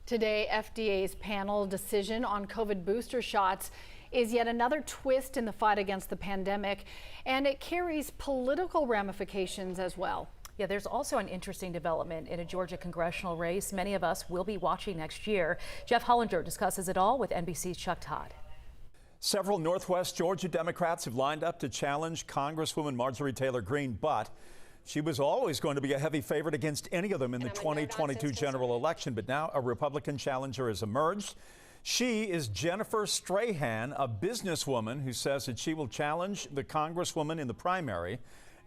Today, FDA's panel decision on COVID booster shots is yet another twist in the fight against the pandemic, and it carries political ramifications as well. Yeah, there's also an interesting development in a Georgia congressional race many of us will be watching next year. Jeff Hollinger discusses it all with NBC's Chuck Todd. Several Northwest Georgia Democrats have lined up to challenge Congresswoman Marjorie Taylor Greene, but she was always going to be a heavy favorite against any of them in the 2022 general election. But now a Republican challenger has emerged. She is Jennifer Strahan, a businesswoman who says that she will challenge the Congresswoman in the primary.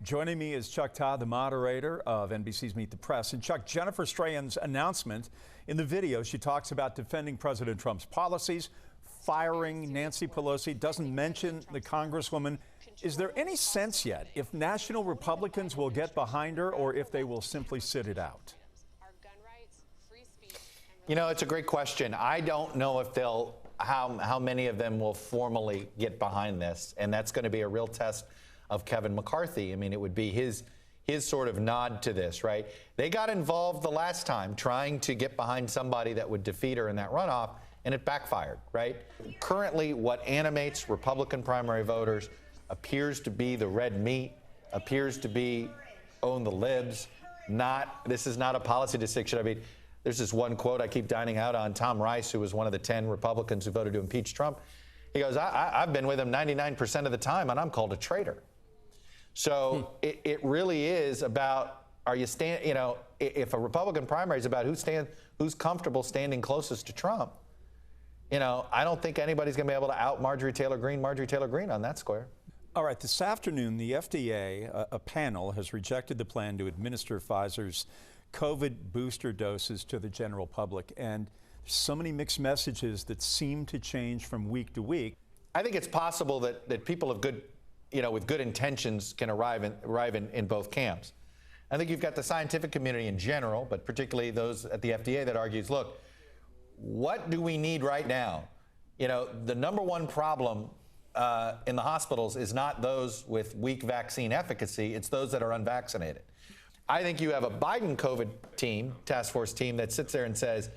Joining me is Chuck Todd, the moderator of NBC's Meet the Press. And Chuck, Jennifer Strahan's announcement in the video, she talks about defending President Trump's policies, firing Nancy Pelosi, doesn't mention the Congresswoman. Is there any sense yet if national Republicans will get behind her or if they will simply sit it out? You know, it's a great question. I don't know if how many of them will formally get behind this, and that's going to be a real test of Kevin McCarthy. I mean, it would be his sort of nod to this, right? They got involved the last time trying to get behind somebody that would defeat her in that runoff, and it backfired, right? Currently, what animates Republican primary voters appears to be the red meat, appears to be own the libs. This is not a policy distinction. I mean, there's this one quote I keep dining out on. Tom Rice, who was one of the 10 Republicans who voted to impeach Trump, he goes, I've been with him 99% of the time, and I'm called a traitor. So it really is about, if a Republican primary is about who's comfortable standing closest to Trump, I don't think anybody's going to be able to out Marjorie Taylor Greene on that square. All right, this afternoon, the FDA, a panel, has rejected the plan to administer Pfizer's COVID booster doses to the general public. And so many mixed messages that seem to change from week to week. I think it's possible that people of good, with good intentions can arrive in both camps. I think you've got the scientific community in general, but particularly those at the FDA that argues, look, what do we need right now? The number one problem in the hospitals is not those with weak vaccine efficacy, it's those that are unvaccinated. I think you have a Biden COVID team, task force team, that sits there and says,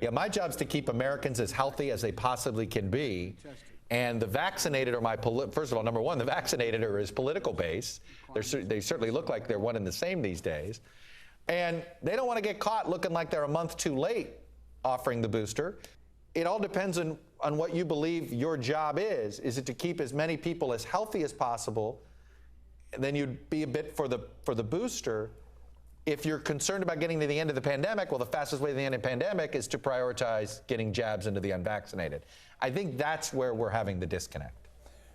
yeah, my job's to keep Americans as healthy as they possibly can be. And the vaccinated are first of all, number one, the vaccinated are his political base. They certainly look like they're one and the same these days. And they don't want to get caught looking like they're a month too late offering the booster. It all depends on what you believe your job is. Is it to keep as many people as healthy as possible? And then you'd be a bit for the booster. If you're concerned about getting to the end of the pandemic, well, the fastest way to the end of the pandemic is to prioritize getting jabs into the unvaccinated. I think that's where we're having the disconnect.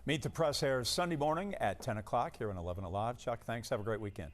Meet the Press airs Sunday morning at 10 o'clock here on 11 Alive. Chuck, thanks. Have a great weekend.